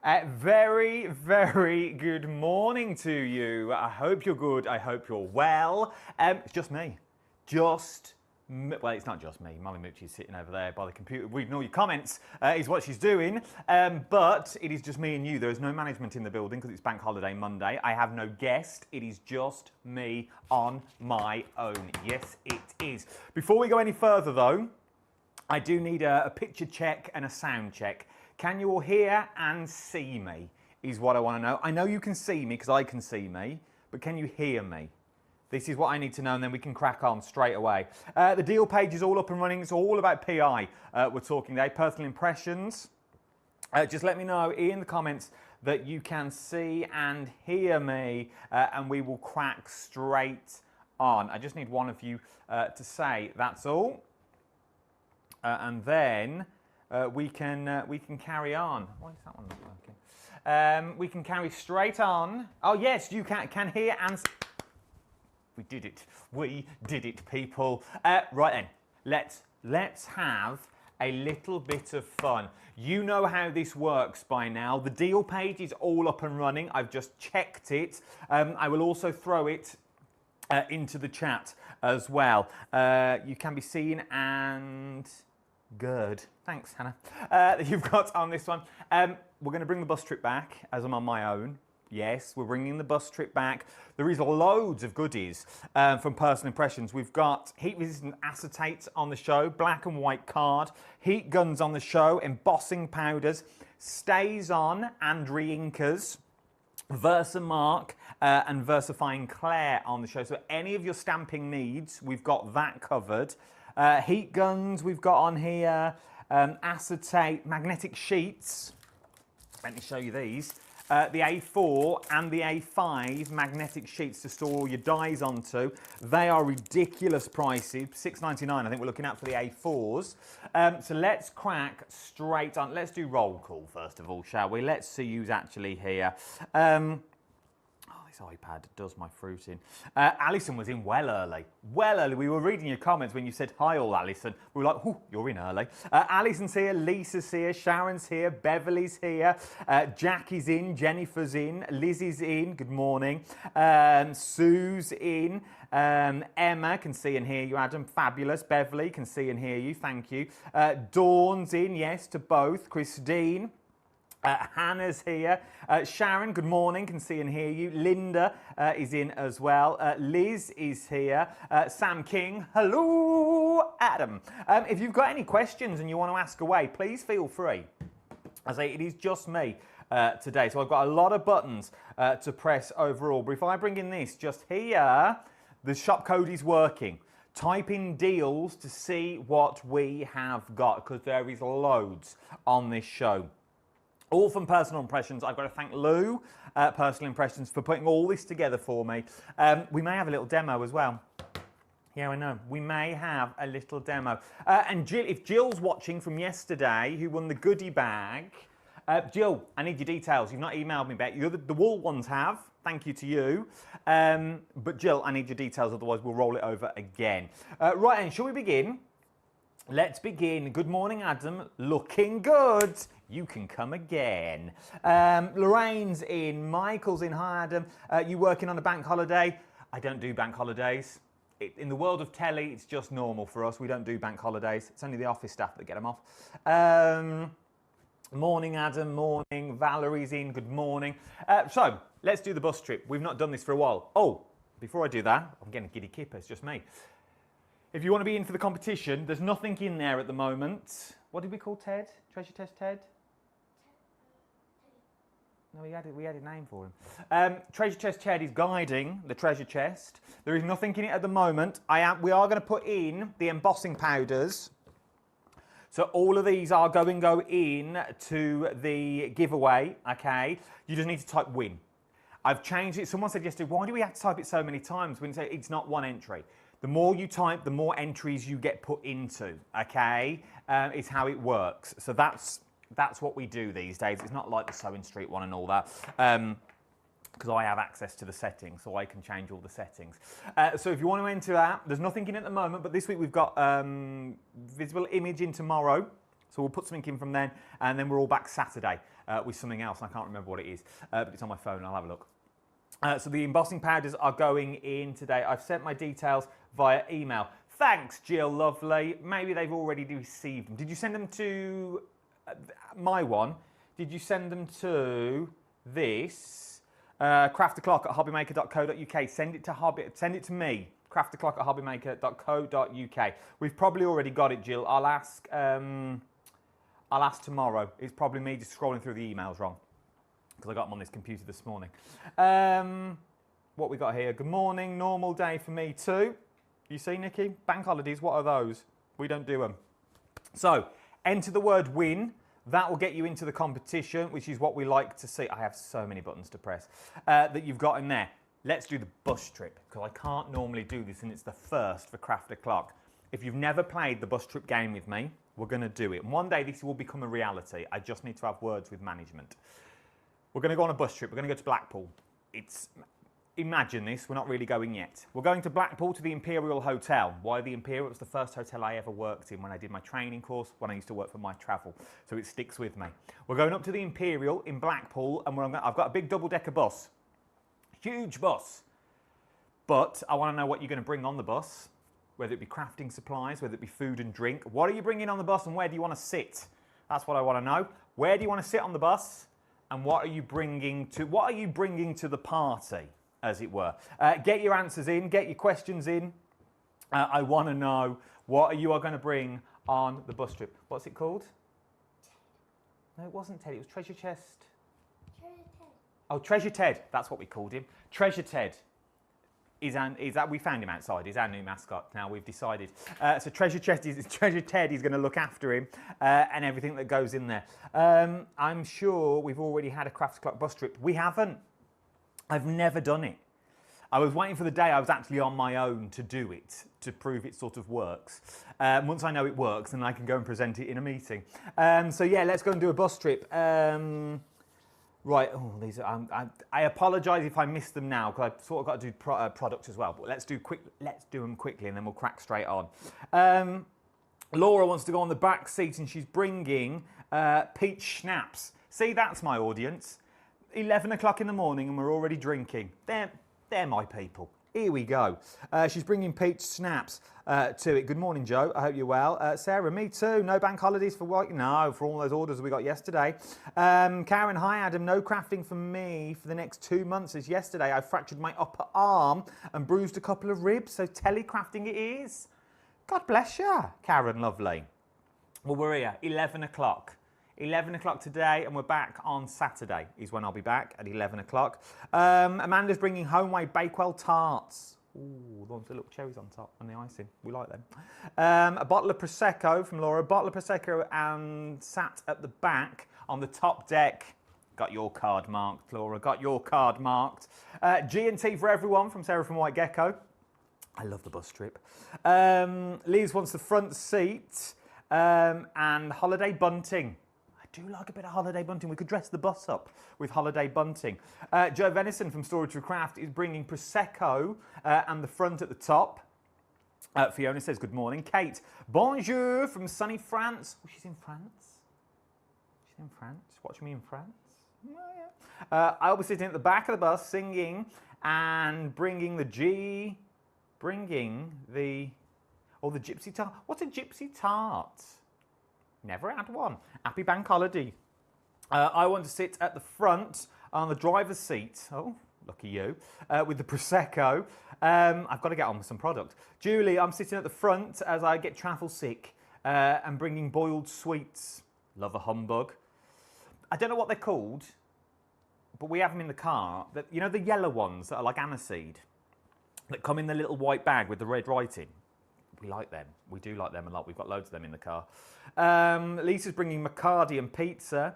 Very, very good morning to you. I hope you're good. I hope you're well. It's just me. Well, it's not just me. Molly Moochie's sitting over there by the computer reading all your comments, is what she's doing. But it is just me and you. There is no management in the building because it's Bank Holiday Monday. I have no guest. It is just me on my own. Yes, it is. Before we go any further, though, I do need a picture check and a sound check. Can you all hear and see me is what I want to know. I know you can see me because I can see me, but can you hear me? This is what I need to know, and then we can crack on straight away. The deal page is all up and running. It's all about PI we're talking today, personal impressions. Just let me know in the comments that you can see and hear me, and we will crack straight on. I just need one of you to say that's all. And then we can carry on. Why is that one not working? We can carry straight on. Oh yes, you can hear and. We did it. We did it, people. Right then, let's have a little bit of fun. You know how this works by now. The deal page is all up and running. I've just checked it. I will also throw it into the chat as well. You can be seen and good. Thanks, Hannah. That you've got on this one. We're going to bring the bus trip back as I'm on my own. Yes, we're bringing the bus trip back. There is loads of goodies from Personal Impressions. We've got heat-resistant acetate on the show, black and white card, heat guns on the show, embossing powders, stays on and re-inkers, Versamark and Versafine Claire on the show. So any of your stamping needs, we've got that covered. Heat guns we've got on here, acetate, magnetic sheets. Let me show you these. The A4 and the A5 magnetic sheets to store all your dies onto. They are ridiculous prices, $6.99 I think we're looking at for the A4s. So let's crack straight on. Let's do roll call first of all, shall we? Let's see who's actually here. This iPad does my fruiting. Alison was in well early. Well early. We were reading your comments when you said hi all, Alison. We were like, oh, you're in early. Alison's here, Lisa's here, Sharon's here, Beverly's here, Jackie's in, Jennifer's in, Lizzie's in, good morning. Sue's in, Emma can see and hear you, Adam, fabulous. Beverly can see and hear you, thank you. Dawn's in, yes, to both. Christine. Hannah's here. Sharon, good morning, can see and hear you. Linda is in as well. Liz is here. Sam King, hello. Adam. If you've got any questions and you want to ask away, please feel free. I say it is just me today, so I've got a lot of buttons to press overall. But if I bring in this just here, the shop code is working. Type in deals to see what we have got, because there is loads on this show. All from Personal Impressions. I've got to thank Lou, Personal Impressions, for putting all this together for me. We may have a little demo as well. Yeah, I know. We may have a little demo. And Jill, if Jill's watching from yesterday, who won the goodie bag, Jill, I need your details. You've not emailed me back. The wool ones have. Thank you to you. But Jill, I need your details, otherwise we'll roll it over again. Right then, shall we begin? Let's begin. Good morning, Adam. Looking good. You can come again. Lorraine's in. Michael's in. Hi, Adam. You working on a bank holiday? I don't do bank holidays. In the world of telly, it's just normal for us. We don't do bank holidays. It's only the office staff that get them off. Morning, Adam. Morning. Valerie's in. Good morning. So, let's do the bus trip. We've not done this for a while. Oh, before I do that, I'm getting a giddy kipper. It's just me. If you want to be in for the competition, there's nothing in there at the moment. What did we call Ted? Treasure Test Ted? No, we had a name for him. Treasure Chest Ted is guiding the treasure chest. There is nothing in it at the moment. We are going to put in the embossing powders. So all of these are going to go in to the giveaway, okay? You just need to type win. I've changed it. Someone said yesterday, why do we have to type it so many times when it's not one entry? The more you type, the more entries you get put into, okay? Is how it works. So that's what we do these days. It's not like the Sewing Street one and all that. Because I have access to the settings, so I can change all the settings. So if you want to enter that, there's nothing in at the moment, but this week we've got visible image in tomorrow. So we'll put something in from then, and then we're all back Saturday with something else. I can't remember what it is, but it's on my phone. I'll have a look. So the embossing powders are going in today. I've sent my details via email. Thanks, Jill, lovely. Maybe they've already received them. Did you send them to my one? Did you send them to this? crafterclock@hobbymaker.co.uk. Send it to me. crafterclock@hobbymaker.co.uk. We've probably already got it, Jill. I'll ask tomorrow. It's probably me just scrolling through the emails wrong because I got them on this computer this morning. What we got here? Good morning. Normal day for me too. You see, Nikki? Bank holidays, what are those? We don't do them. So, enter the word win. That will get you into the competition, which is what we like to see. I have so many buttons to press that you've got in there. Let's do the bus trip, because I can't normally do this, and it's the first for Craft O'Clock. If you've never played the bus trip game with me, we're going to do it. And one day this will become a reality. I just need to have words with management. We're going to go on a bus trip. We're going to go to Blackpool. Imagine this, we're not really going yet. We're going to Blackpool to the Imperial Hotel. Why the Imperial? It was the first hotel I ever worked in when I did my training course, when I used to work for My Travel. So it sticks with me. We're going up to the Imperial in Blackpool, and I've got a big double-decker bus. Huge bus. But I want to know what you're going to bring on the bus, whether it be crafting supplies, whether it be food and drink. What are you bringing on the bus, and where do you want to sit? That's what I want to know. Where do you want to sit on the bus, and what are you bringing to the party, as it were? Get your answers in, get your questions in. I want to know what you are going to bring on the bus trip. What's it called? No, it wasn't Ted, it was Treasure Chest. Treasure Ted. Oh, Treasure Ted, that's what we called him. Treasure Ted we found him outside, he's our new mascot now, we've decided. So Treasure Ted is going to look after him and everything that goes in there. I'm sure we've already had a Craft O'Clock bus trip. We haven't. I've never done it. I was waiting for the day I was actually on my own to do it, to prove it sort of works. Once I know it works, then I can go and present it in a meeting. So yeah, let's go and do a bus trip. Right, I apologise if I missed them now, because I've sort of got to do products as well. But let's do them quickly, and then we'll crack straight on. Laura wants to go on the back seat, and she's bringing peach schnapps. See, that's my audience. 11 o'clock in the morning and we're already drinking. They're my people. Here we go. She's bringing peach snaps to it. Good morning, Joe. I hope you're well. Sarah, me too. No bank holidays for what? No, for all those orders we got yesterday. Karen, hi, Adam. No crafting for me for the next 2 months, as yesterday I fractured my upper arm and bruised a couple of ribs, so telecrafting it is. God bless you, Karen, lovely. Well, we're here, 11 o'clock. 11 o'clock today, and we're back on Saturday is when I'll be back at 11 o'clock. Amanda's bringing homemade Bakewell tarts. Ooh, the ones with little cherries on top and the icing. We like them. A bottle of Prosecco from Laura. A bottle of Prosecco and sat at the back on the top deck. Got your card marked, Laura. Got your card marked. G&T for everyone from Sarah from White Gecko. I love the bus trip. Liz wants the front seat and holiday bunting. I do like a bit of holiday bunting. We could dress the bus up with holiday bunting. Joe Venison from Storage to Craft is bringing Prosecco and the front at the top. Fiona says good morning. Kate, bonjour from sunny France. Oh, she's in France. She's in France. Watch me in France. Oh, yeah. I'll be sitting at the back of the bus singing and bringing the gypsy tart. What's a gypsy tart? Never had one. Happy bank holiday. I want to sit at the front on the driver's seat. Oh, lucky you. With the Prosecco. I've got to get on with some product. Julie, I'm sitting at the front as I get travel sick and bringing boiled sweets. Love a humbug. I don't know what they're called, but we have them in the car. You know the yellow ones that are like aniseed, that come in the little white bag with the red writing? We like them. We do like them a lot. We've got loads of them in the car. Lisa's bringing Maccardi and pizza.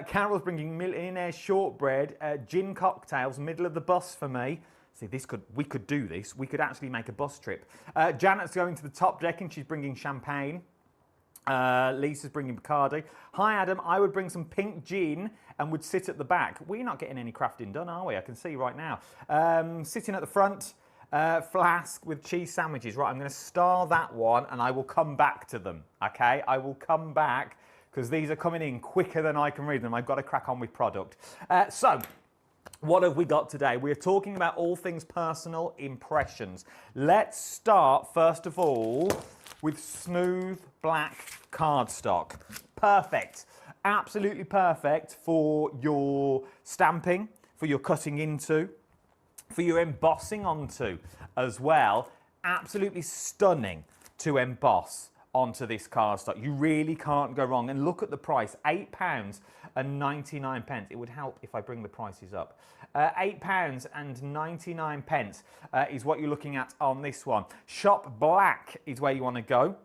Carol's bringing millionaire shortbread, gin cocktails, middle of the bus for me. See, we could do this. We could actually make a bus trip. Janet's going to the top deck and she's bringing champagne. Lisa's bringing Bacardi. Hi, Adam. I would bring some pink gin and would sit at the back. We're not getting any crafting done, are we? I can see right now. Sitting at the front. flask with cheese sandwiches. Right, I'm going to star that one and I will come back to them, okay? I will come back because these are coming in quicker than I can read them. I've got to crack on with product. So, what have we got today? We're talking about all things personal impressions. Let's start, first of all, with smooth black cardstock. Perfect. Absolutely perfect for your stamping, for your cutting into, for your embossing onto as well. Absolutely stunning to emboss onto this cardstock. You really can't go wrong. And look at the price, £8.99. It would help if I bring the prices up. £8.99 is what you're looking at on this one. Shop black is where you want to go.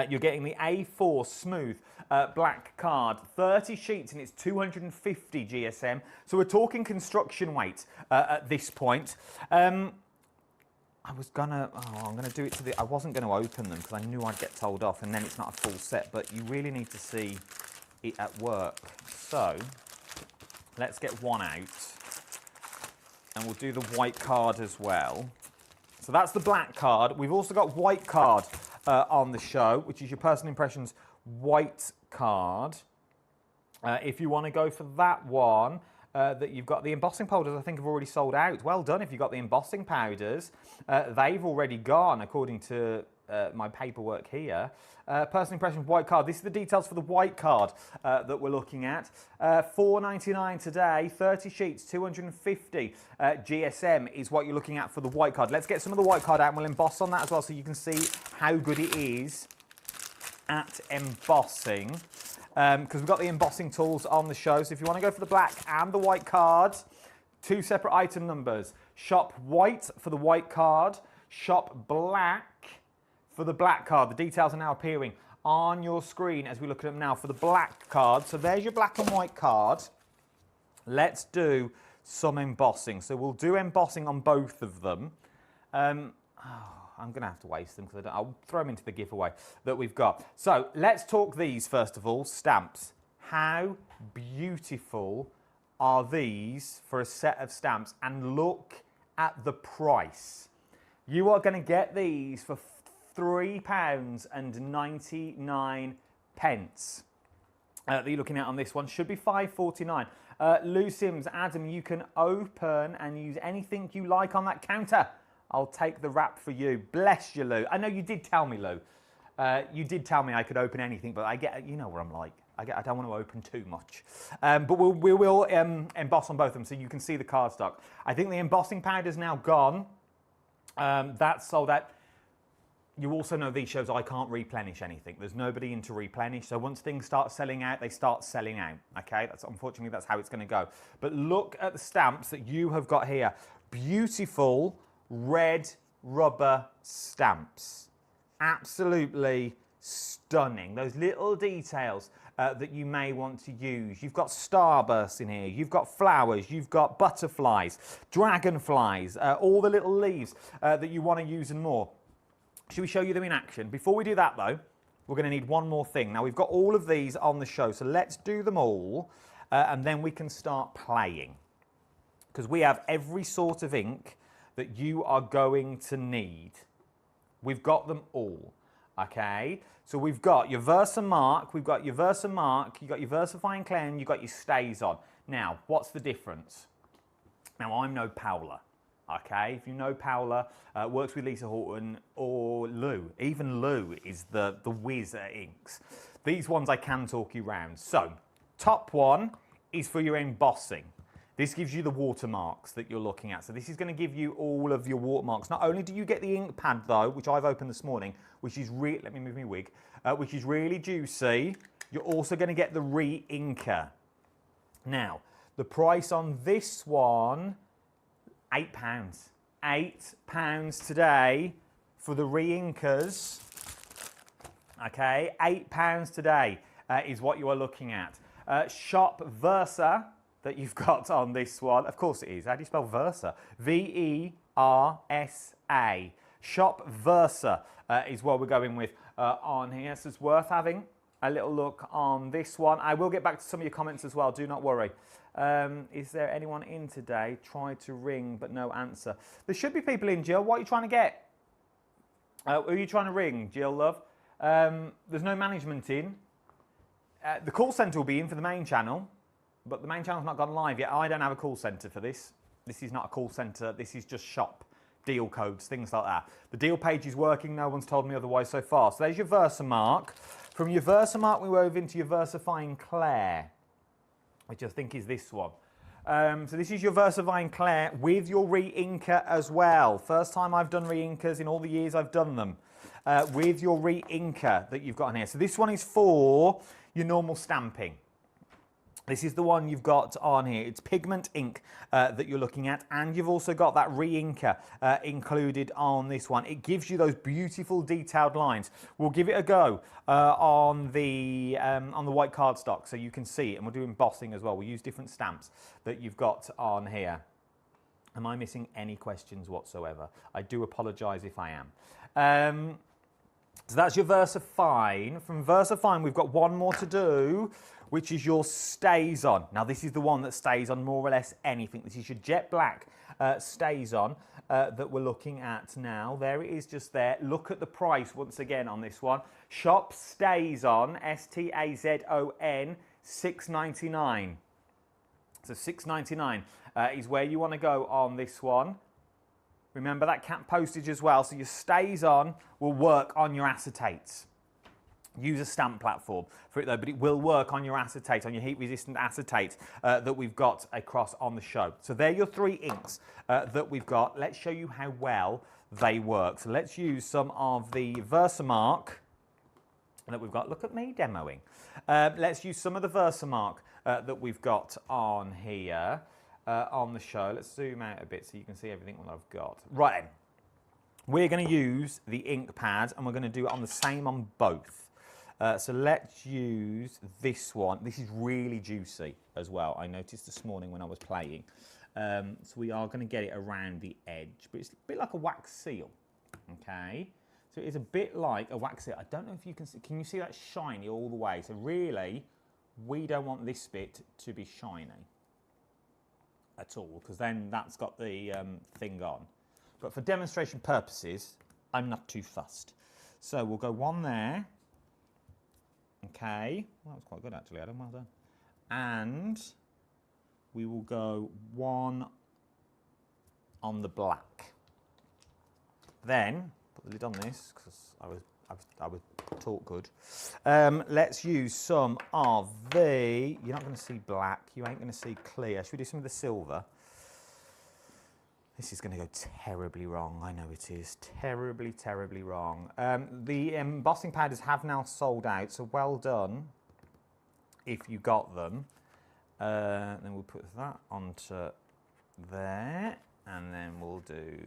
You're getting the A4 smooth black card, 30 sheets, and it's 250 GSM. So we're talking construction weight at this point. I'm gonna do it to the, I wasn't gonna open them because I knew I'd get told off and then it's not a full set, but you really need to see it at work. So let's get one out and we'll do the white card as well. So that's the black card. We've also got white card on the show, which is your personal impressions white card. If you want to go for that one, that you've got the embossing powders, I think have already sold out. Well done if you've got the embossing powders. They've already gone according to my paperwork here. Personal impressions white card. This is the details for the white card that we're looking at. $4.99 today, 30 sheets, 250 GSM is what you're looking at for the white card. Let's get some of the white card out and we'll emboss on that as well so you can see how good it is at embossing. Because we've got the embossing tools on the show. So if you want to go for the black and the white card, two separate item numbers. Shop white for the white card, shop black for the black card. The details are now appearing on your screen as we look at them now for the black card. So there's your black and white card. Let's do some embossing. So we'll do embossing on both of them. I'm going to have to waste them because I'll throw them into the giveaway that we've got. So let's talk these first of all, stamps. How beautiful are these for a set of stamps? And look at the price. You are going to get these for £3.99 that you're looking at on this one. Should be $5.49. Lou Sims, Adam, you can open and use anything you like on that counter. I'll take the wrap for you. Bless you, Lou. I know you did tell me, Lou. You did tell me I could open anything, but I get, you know what I'm like. I don't want to open too much. But we will emboss on both of them so you can see the cardstock. I think the embossing powder's now gone. That's sold out. You also know these shows, I can't replenish anything. There's nobody in to replenish. So once things start selling out, they start selling out. Okay, unfortunately, that's how it's going to go. But look at the stamps that you have got here. Beautiful red rubber stamps. Absolutely stunning. Those little details that you may want to use. You've got starbursts in here. You've got flowers. You've got butterflies, dragonflies, all the little leaves that you want to use and more. Should we show you them in action? Before we do that though, we're going to need one more thing. Now we've got all of these on the show, so let's do them all and then we can start playing. Because we have every sort of ink that you are going to need. We've got them all, okay? So we've got your Versamark, you've got your VersaFine Clean, you've got your StazOn. Now, what's the difference? Now, I'm no Paula. Okay, if you know Paula, works with Lisa Horton or Lou. Even Lou is the whiz at inks. These ones I can talk you round. So, top one is for your embossing. This gives you the watermarks that you're looking at. So this is going to give you all of your watermarks. Not only do you get the ink pad though, which I've opened this morning, which is let me move my wig, which is really juicy, you're also going to get the re-inker. Now, the price on this one, £8. £8 today for the re-inkers. Okay, £8 today is what you are looking at. Shop Versa that you've got on this one. Of course it is. How do you spell Versa? V-E-R-S-A. Shop Versa is what we're going with on here. So it's worth having. a little look on this one. I will get back to some of your comments as well, do not worry. Is there anyone in today? Tried to ring, but no answer. There should be people in, Jill. What are you trying to get? Who are you trying to ring, Jill, love? There's no management in. The call centre will be in for the main channel, but the main channel's not gone live yet. I don't have a call centre for this. This is not a call centre. This is just shop, deal codes, things like that. The deal page is working. No one's told me otherwise so far. So there's your Versamark. From your Versamark, we move into your Versafine Claire, which I think is this one. So this is your Versafine Claire with your re-inker as well. First time I've done re-inkers in all the years I've done them. With your re-inker that you've got on here. So this one is for your normal stamping. This is the one you've got on here. It's pigment ink that you're looking at, and you've also got that re-inker included on this one. It gives you those beautiful detailed lines. We'll give it a go on the white cardstock so you can see it, and we'll do embossing as well. We'll use different stamps that you've got on here. Am I missing any questions whatsoever? I do apologise if I am. So that's your Versafine. From Versafine, we've got one more to do, which is your Stays On. Now, this is the one that stays on more or less anything. This is your jet black Stays On that we're looking at now. There it is just there. Look at the price once again on this one. Shop Stays On, S-T-A-Z-O-N, $6.99. So $6.99 is where you want to go on this one. Remember that cap postage as well, so your Stays On will work on your acetates. Use a stamp platform for it though, but it will work on your acetate, on your heat-resistant acetate that we've got across on the show. So they're your three inks that we've got. Let's show you how well they work. So let's use some of the Versamark that we've got. Look at me demoing. Let's use some of the Versamark that we've got on here. On the show. Let's zoom out a bit so you can see everything that I've got. Right then, we're going to use the ink pad and we're going to do it on the same on both. So let's use this one. This is really juicy as well. I noticed this morning when I was playing. So we are going to get it around the edge, but it's a bit like a wax seal. Okay, so it's a bit like a wax seal. I don't know if you can see. Can you see that shiny all the way? So really, we don't want this bit to be shiny at all, because then that's got the thing on. But for demonstration purposes, I'm not too fussed. So we'll go one there. Okay, well, that was quite good actually, Adam, well done. And we will go one on the black. Then, put the lid on this, because I was taught good. Let's use some of the, you're not going to see black, you ain't going to see clear. Should we do some of the silver? This is going to go terribly wrong, I know it is. Terribly, terribly wrong. The embossing powders have now sold out, so well done if you got them. Then we'll put that onto there. And then we'll do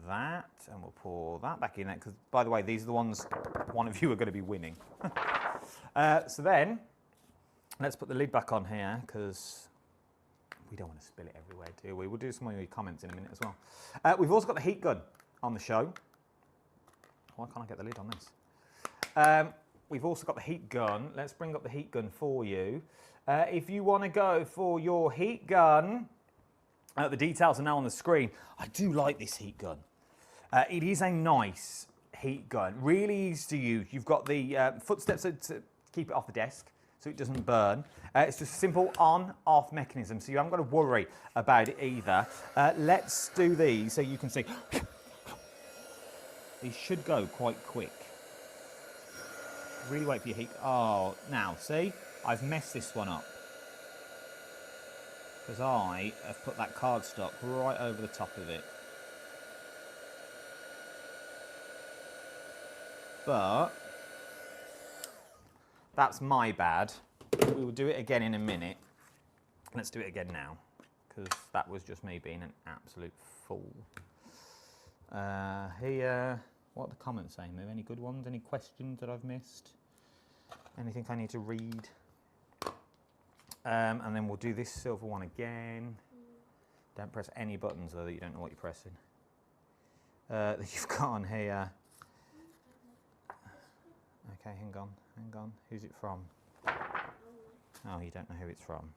that, and we'll pour that back in there, because, by the way, these are the ones one of you are going to be winning. So then, let's put the lid back on here, because we don't want to spill it everywhere, do we? We'll do some of your comments in a minute as well. We've also got the heat gun on the show. Why can't I get the lid on this? We've also got the heat gun. Let's bring up the heat gun for you. If you want to go for your heat gun, the details are now on the screen. I do like this heat gun. It is a nice heat gun, really easy to use. You've got the footsteps to keep it off the desk so it doesn't burn. It's just a simple on-off mechanism, so you haven't got to worry about it either. Let's do these so you can see. These should go quite quick. Really wait for your heat. Oh, now, see? I've messed this one up, because I have put that cardstock right over the top of it. But that's my bad. We will do it again in a minute. Let's do it again now, because that was just me being an absolute fool. Here, what are the comments saying? Are there any good ones? Any questions that I've missed? Anything I need to read? And then we'll do this silver one again. Don't press any buttons though that you don't know what you're pressing. That you've got on here. Okay, hang Hang on, who's it from? Oh, you don't know who it's from.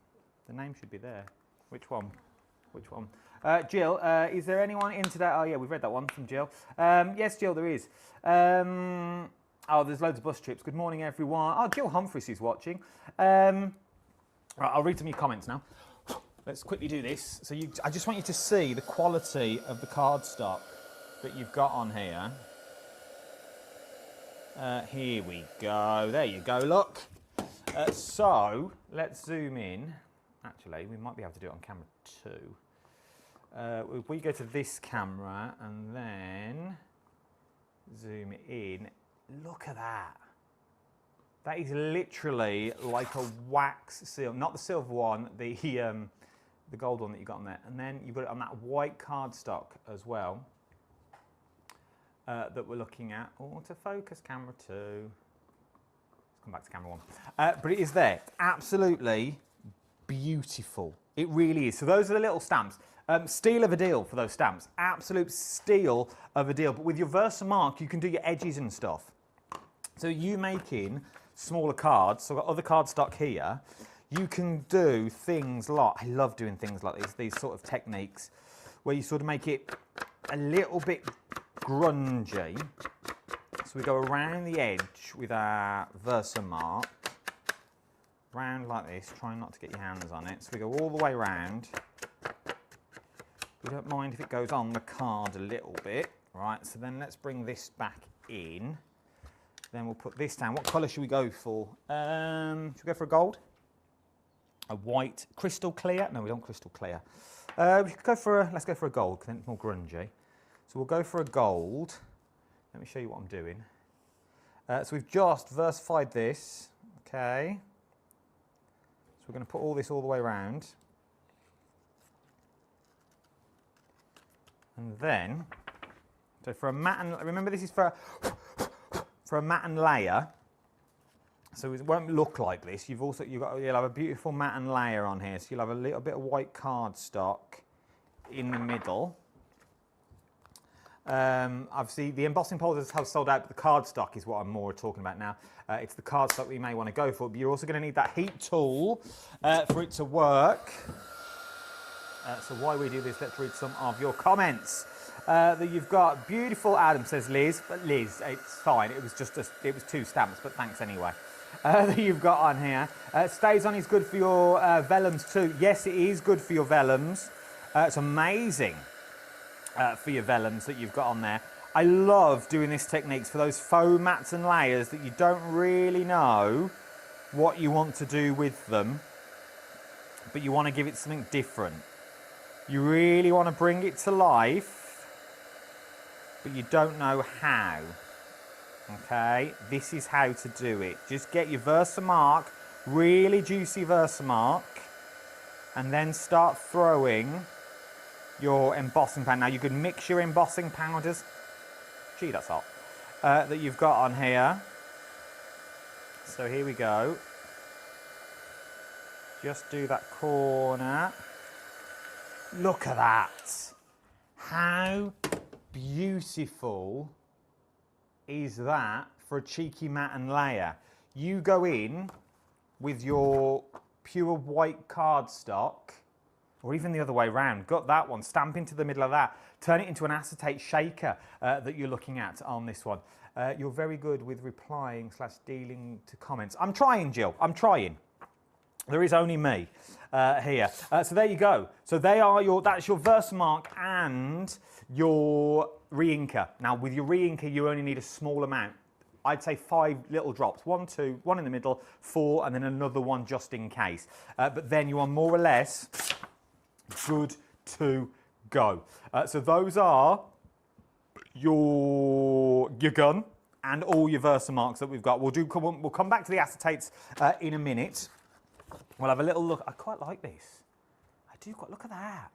The name should be there. Which one? Which one? Jill, is there anyone in today? Oh yeah, we've read that one from Jill. Yes, Jill, there is. Oh, there's loads of bus trips. Good morning, everyone. Oh, Jill Humphries is watching. Right, I'll read some of your comments now. Let's quickly do this. So I just want you to see the quality of the cardstock that you've got on here. Here we go. There you go, look. So let's zoom in. Actually, we might be able to do it on camera 2. If we go to this camera and then zoom in, look at that. That is literally like a wax seal, not the silver one, the gold one that you got on there. And then you've got it on that white cardstock as well that we're looking at. Autofocus camera 2. Let's come back to camera 1. But it is there. Absolutely beautiful. It really is. So those are the little stamps. Steal of a deal for those stamps. Absolute steal of a deal. But with your Versamark, you can do your edges and stuff. So you making smaller cards, so I've got other cardstock here, you can do things like, I love doing things like these sort of techniques, where you sort of make it a little bit grungy. So we go around the edge with our Versamark, round like this, trying not to get your hands on it. So we go all the way around. We don't mind if it goes on the card a little bit, right? So then let's bring this back in. Then we'll put this down. What colour should we go for? Should we go for a gold? A white, crystal clear? No, we don't crystal clear. We could go for let's go for a gold, because then it's more grungy. So we'll go for a gold. Let me show you what I'm doing. So we've just versified this, okay. So we're going to put all this all the way around. And then, so for a matte and, remember this is for a matte and layer, so it won't look like this. You'll have a beautiful matte and layer on here, so you'll have a little bit of white cardstock in the middle. Obviously the embossing powders have sold out, but the cardstock is what I'm more talking about now. It's the cardstock that you may want to go for, but you're also going to need that heat tool for it to work. So while we do this, let's read some of your comments. That you've got. Beautiful, Adam, says Liz. But Liz, it's fine. It was just it was 2 stamps, but thanks anyway. That you've got on here. Stays on is good for your vellums too. Yes, it is good for your vellums. It's amazing for your vellums that you've got on there. I love doing this techniques for those faux mats and layers that you don't really know what you want to do with them, but you want to give it something different. You really want to bring it to life, but you don't know how. Okay, this is how to do it. Just get your Versamark, really juicy Versamark, and then start throwing your embossing powder. Now you can mix your embossing powders. Gee, that's hot. That you've got on here. So here we go. Just do that corner. Look at that. How beautiful is that for a cheeky matte and layer? You go in with your pure white cardstock, or even the other way around, got that one, stamp into the middle of that, turn it into an acetate shaker that you're looking at on this one. You're very good with replying / dealing to comments. I'm trying, Jill, I'm trying. There is only me here. So there you go. So that's your Versamark and your re-inker. Now with your re-inker, you only need a small amount. I'd say 5 little drops, 1, 2, 1 in the middle, 4, and then another one just in case. But then you are more or less good to go. So those are your gun and all your Versamarks that we've got. We'll come back to the acetates in a minute. We'll have a little look. I quite like this. I do quite, look at that.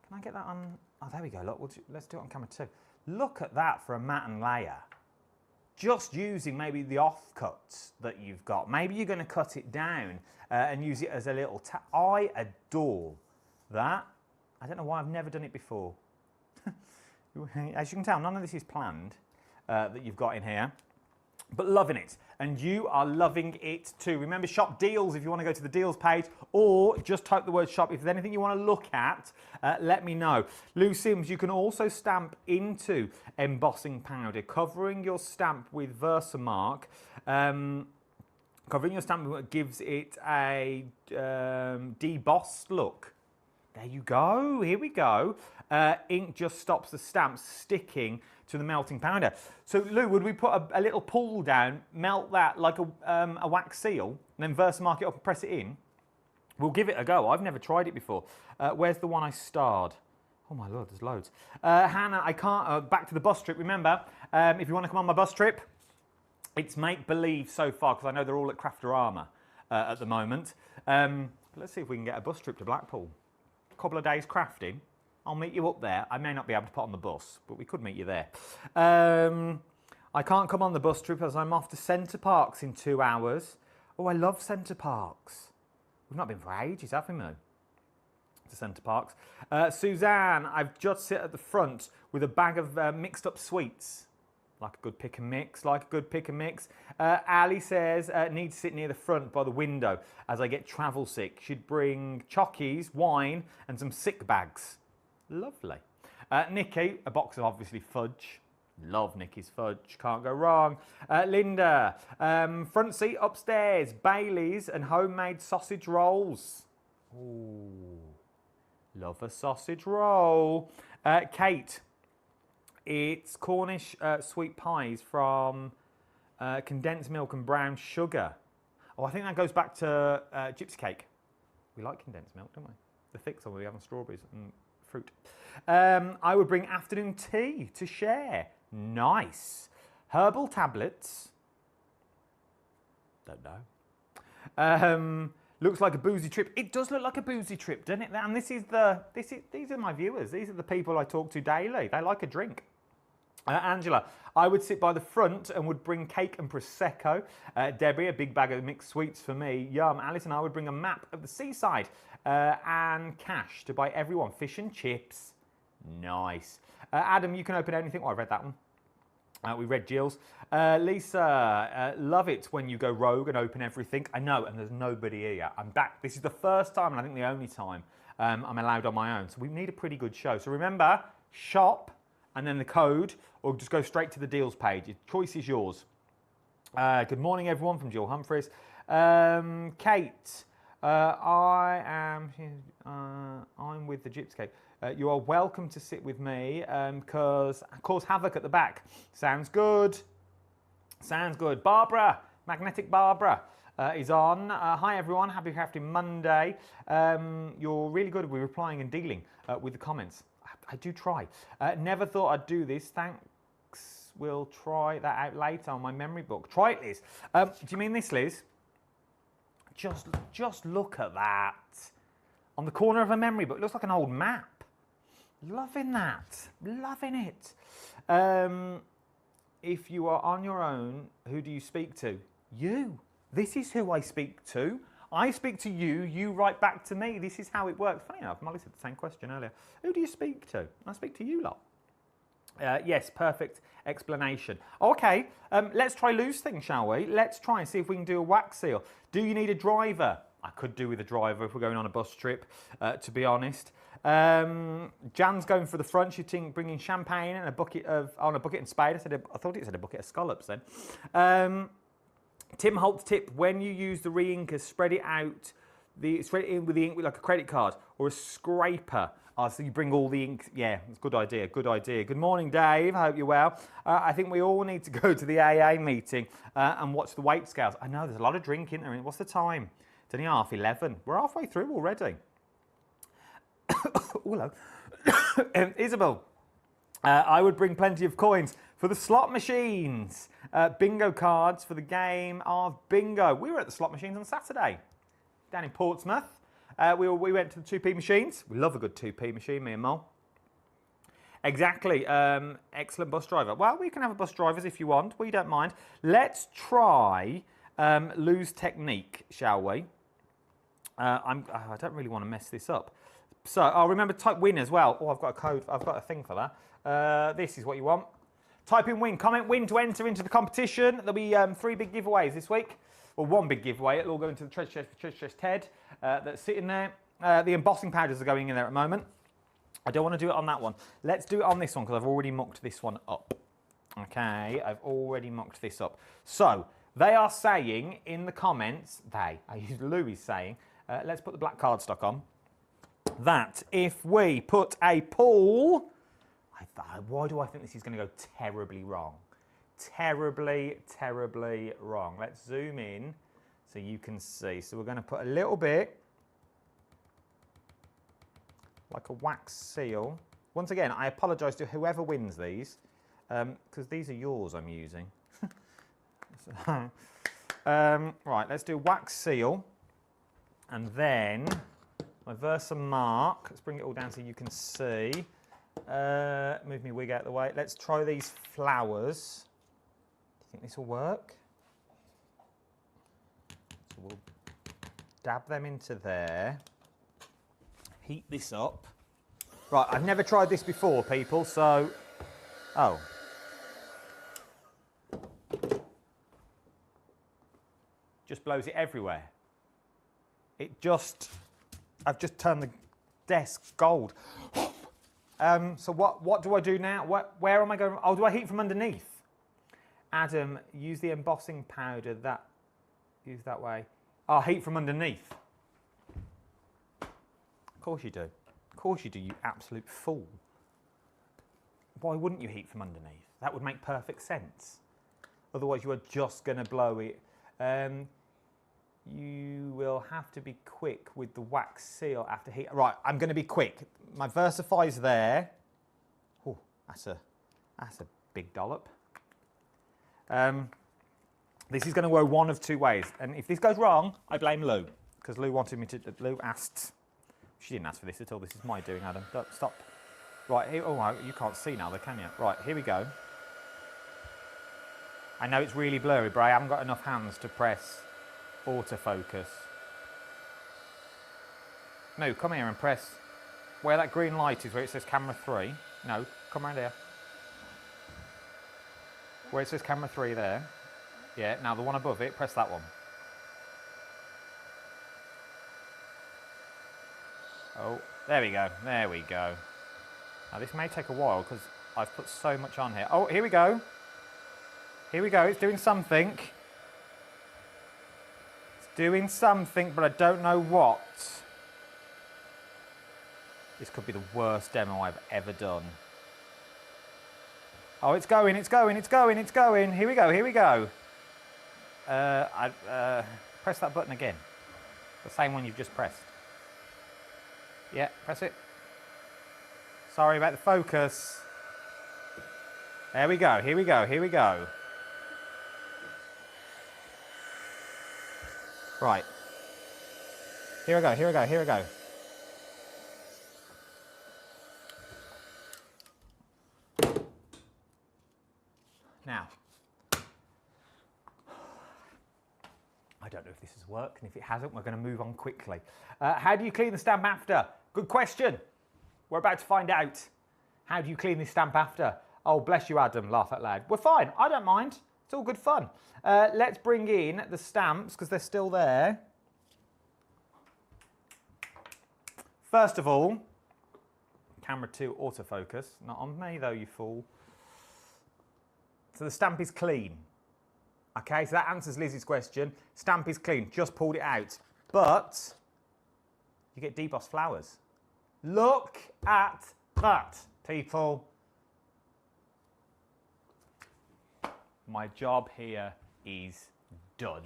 Can I get that on? Oh, there we go. Look, let's do it on camera 2. Look at that for a matte and layer. Just using maybe the offcuts that you've got. Maybe you're going to cut it down and use it as a little I adore that. I don't know why I've never done it before. As you can tell, none of this is planned that you've got in here. But loving it. and you are loving it too. Remember, shop deals if you want to go to the deals page, or just type the word shop. If there's anything you want to look at, let me know. Lou Sims, you can also stamp into embossing powder, covering your stamp with Versamark. Covering your stamp gives it a debossed look. There you go, here we go. Ink just stops the stamp sticking to the melting powder. So Lou, would we put a little pool down, melt that like a wax seal, and then Versamark it up and press it in? We'll give it a go. I've never tried it before. Where's the one I starred? Oh my Lord, there's loads. Hannah, I can't, back to the bus trip. Remember, if you want to come on my bus trip, it's make-believe so far, because I know they're all at Crafterama at the moment. Let's see if we can get a bus trip to Blackpool. A couple of days crafting. I'll meet you up there. I may not be able to put on the bus, but we could meet you there. I can't come on the bus trip as I'm off to Centre Parks in 2 hours. Oh, I love Centre Parks. We've not been for ages, have we, Mo? To Centre Parks. Suzanne, I've just sit at the front with a bag of mixed up sweets. Like a good pick and mix, like a good pick and mix. Ali says, need to sit near the front by the window as I get travel sick. Should bring chockies, wine, and some sick bags. Lovely. Nikki, a box of obviously fudge. Love Nikki's fudge, can't go wrong. Linda, front seat upstairs, Bailey's and homemade sausage rolls. Ooh, love a sausage roll. Kate, it's Cornish sweet pies from condensed milk and brown sugar. Oh, I think that goes back to gypsy cake. We like condensed milk, don't we? The thick one we have on strawberries and fruit. I would bring afternoon tea to share. Nice. Herbal tablets. Don't know. Looks like a boozy trip. It does look like a boozy trip, doesn't it? And these are my viewers. These are the people I talk to daily. They like a drink. Angela, I would sit by the front and would bring cake and Prosecco. Debbie, a big bag of mixed sweets for me. Yum. Alison, I would bring a map of the seaside and cash to buy everyone fish and chips. Nice. Adam, you can open anything. Oh, I read that one. We read Jill's. Lisa, love it when you go rogue and open everything. I know, and there's nobody here. I'm back. This is the first time, and I think the only time, I'm allowed on my own. So we need a pretty good show. So remember, shop, and then the code, or just go straight to the deals page. Your choice is yours. Good morning, everyone, from Jill Humphreys. Kate, I'm with the Gyps Cake. You are welcome to sit with me because cause havoc at the back. Sounds good. Sounds good. Barbara, Magnetic Barbara is on. Hi everyone, happy crafting Monday. You're really good with replying and dealing with the comments. I do try. Never thought I'd do this. Thanks. We'll try that out later on my memory book. Try it, Liz. Do you mean this, Liz? Just look at that. On the corner of a memory book. It looks like an old map. Loving that. Loving it. If you are on your own, who do you speak to? You. This is who I speak to. I speak to you, you write back to me. This is how it works. Funny enough, Molly said the same question earlier. Who do you speak to? I speak to you lot. Yes, perfect explanation. Okay, let's try Lou's thing, shall we? Let's try and see if we can do a wax seal. Do you need a driver? I could do with a driver if we're going on a bus trip, to be honest. Jan's going for the front. She's bringing champagne and a bucket and spade. I thought it said a bucket of scallops then. Tim Holt's tip: when you use the re-inker, spread it in with the ink with like a credit card or a scraper. So you bring all the ink. Yeah, it's a good idea. Good idea. Good morning, Dave. I hope you're well. I think we all need to go to the AA meeting and watch the weight scales. I know there's a lot of drinking there. What's the time? It's only 11:30. We're halfway through already. Hello. Isabel, I would bring plenty of coins for the slot machines. Bingo cards for the game of bingo. We were at the slot machines on Saturday down in Portsmouth. We went to the 2p machines. We love a good 2p machine, me and Mol. Exactly. Excellent bus driver. Well, we can have a bus drivers if you want. We don't mind. Let's try Lou's technique, shall we? I don't really want to mess this up. So I'll remember type win as well. Oh, I've got a code. I've got a thing for that. This is what you want. Type in win, comment win to enter into the competition. There'll be 3 big giveaways this week. Well, 1 big giveaway. It'll all go into the treasure chest head that's sitting there. The embossing powders are going in there at the moment. I don't want to do it on that one. Let's do it on this one because I've already mocked this one up. Okay, I've already mocked this up. So, they are saying in the comments, Louis saying, let's put the black cardstock on, that if we put a pool, why do I think this is going to go terribly wrong? Terribly, terribly wrong. Let's zoom in so you can see. So we're going to put a little bit, like a wax seal. Once again, I apologise to whoever wins these, because these are yours I'm using. Right, let's do wax seal, and then my Versamark. Let's bring it all down so you can see. Move my wig out of the way. Let's try these flowers. Do you think this will work? So we'll dab them into there. Heat this up. Right, I've never tried this before, people, so... Oh. Just blows it everywhere. It just... I've just turned the desk gold. So what do I do now? Where am I going? Oh, do I heat from underneath? Adam, use the embossing powder use that way. Oh, heat from underneath. Of course you do. Of course you do, you absolute fool. Why wouldn't you heat from underneath? That would make perfect sense. Otherwise you are just going to blow it. You will have to be quick with the wax seal after heat. Right, I'm going to be quick. My Versify's there. Oh, that's a big dollop. This is going to go one of 2 ways. And if this goes wrong, I blame Lou. Because Lou wanted me to... Lou asked... She didn't ask for this at all. This is my doing, Adam. Don't, stop. Right, here... Oh, you can't see now, though, can you? Right, here we go. I know it's really blurry, but I haven't got enough hands to press autofocus. No, come here and press where that green light is, where it says camera 3. No, come around here. Where it says camera 3 there. Yeah, now the one above it, press that one. Oh, there we go, there we go. Now this may take a while because I've put so much on here. Oh, here we go. Here we go, it's doing something. It's doing something, but I don't know what. This could be the worst demo I've ever done. Oh, it's going, it's going, it's going, it's going. Here we go, here we go. Press that button again. The same one you've just pressed. Yeah, press it. Sorry about the focus. There we go, here we go, here we go. Right. Here we go, here we go, here we go. Now, I don't know if this has worked, and if it hasn't, we're going to move on quickly. How do you clean the stamp after? Good question. We're about to find out. How do you clean this stamp after? Oh, bless you, Adam. Laugh out loud. We're fine. I don't mind. It's all good fun. Let's bring in the stamps, because they're still there. First of all, camera 2 autofocus. Not on me, though, you fool. So the stamp is clean. Okay, so that answers Lizzie's question. Stamp is clean, just pulled it out. But you get debossed flowers. Look at that, people. My job here is done.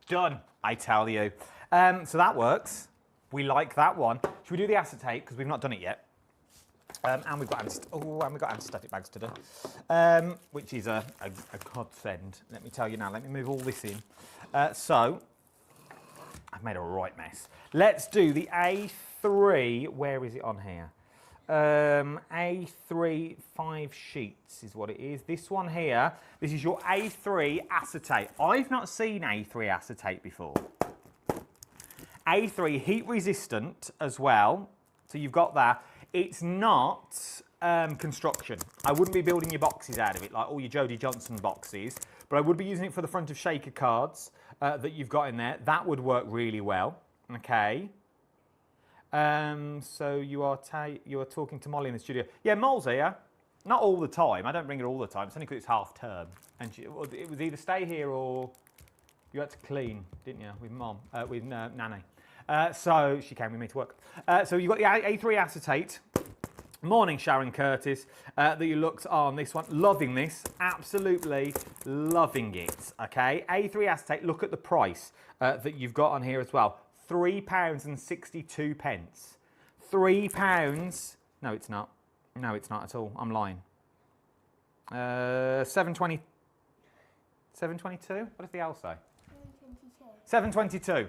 Done, I tell you. So that works. We like that one. Should we do the acetate, because we've not done it yet? And we've got anti-static bags to do, which is a godsend. Let me tell you now. Let me move all this in. So I've made a right mess. Let's do the A3. Where is it on here? A3 5 sheets is what it is. This one here. This is your A3 acetate. I've not seen A3 acetate before. A3 heat resistant as well. So you've got that. It's not construction. I wouldn't be building your boxes out of it, like all your Jodie Johnson boxes, but I would be using it for the front of shaker cards that you've got in there. That would work really well, okay? So you are talking to Molly in the studio. Yeah, Mol's here. Not all the time. I don't bring her all the time. It's only because it's half term. And it was either stay here or you had to clean, didn't you, with Mom, with Nanny. So she came with me to work. So you've got the A3 acetate. Morning, Sharon Curtis, that you looked on this one. Loving this, absolutely loving it, okay? A3 acetate, look at the price that you've got on here as well. £3.62. £3, no it's not. No, it's not at all, I'm lying. 7.20, 7.22, what does the L say? 7.22.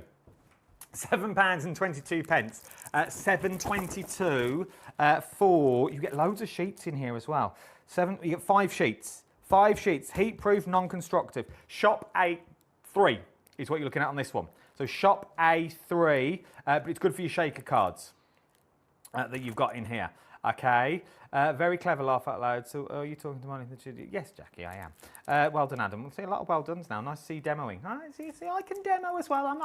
£7.22. 7.22 for, you get loads of sheets in here as well. You get 5 sheets. 5 sheets, heat-proof, non-constructive. Shop A3 is what you're looking at on this one. So shop A3, but it's good for your shaker cards that you've got in here. Okay, very clever, laugh out loud. So, are you talking to Molly? Yes, Jackie, I am. Well done, Adam. We see a lot of well done's now. Nice to see you demoing. See, I can demo as well. I'm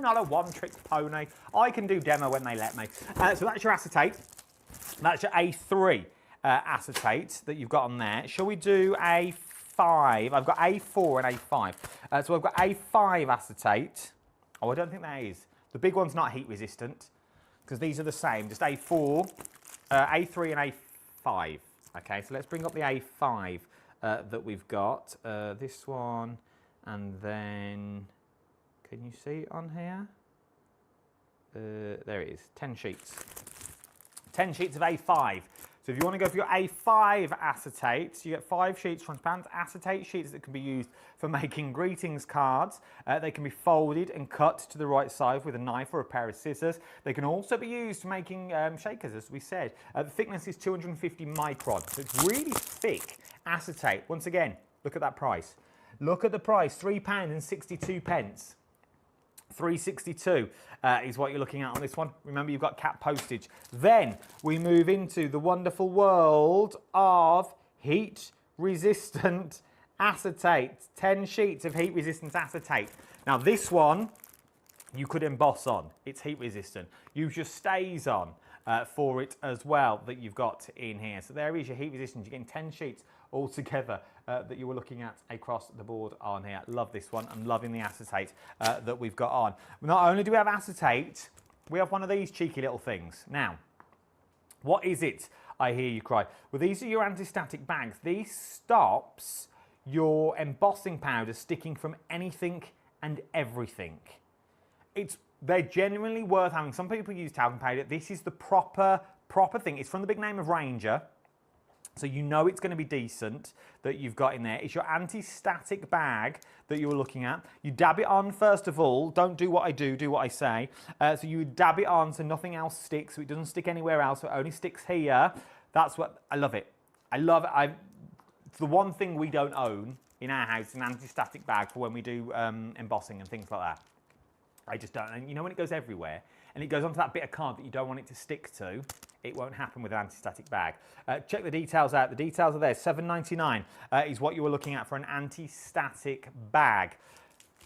not a one-trick pony. I can do demo when they let me. So that's your acetate. That's your A3 acetate that you've got on there. Shall we do A5? I've got A4 and A5. So I've got A5 acetate. Oh, I don't think that is. The big one's not heat resistant because these are the same. Just A4. A3 and A5. Okay, so let's bring up the A5 that we've got. This one, and then, can you see it on here? There it is, 10 sheets. 10 sheets of A5. So if you want to go for your A5 acetate, you get 5 sheets, transparent acetate sheets that can be used for making greetings cards. They can be folded and cut to the right size with a knife or a pair of scissors. They can also be used for making shakers, as we said. The thickness is 250 micron, so it's really thick acetate. Once again, look at that price. Look at the price, £3.62. £3.62 is what you're looking at on this one. Remember, you've got cap postage. Then we move into the wonderful world of heat-resistant acetate. 10 sheets of heat-resistant acetate. Now, this one you could emboss on. It's heat-resistant. Use your stays on for it as well that you've got in here. So there is your heat-resistant. You're getting 10 sheets all together that you were looking at across the board on here. Love this one. I'm loving the acetate that we've got on. Not only do we have acetate, we have one of these cheeky little things. Now, what is it? I hear you cry. Well, these are your anti-static bags. These stops your embossing powder sticking from anything and everything. They're genuinely worth having. Some people use talcum powder. This is the proper thing. It's from the big name of Ranger. So you know it's going to be decent that you've got in there. It's your anti-static bag that you were looking at. You dab it on first of all. Don't do what I do, do what I say. So you dab it on so nothing else sticks, so it doesn't stick anywhere else, so it only sticks here. That's what, I love it. I love it. It's the one thing we don't own in our house, an anti-static bag for when we do embossing and things like that. I just don't. And you know when it goes everywhere and it goes onto that bit of card that you don't want it to stick to, it won't happen with an anti-static bag. Check the details out. The details are there. $7.99 is what you were looking at for an anti-static bag.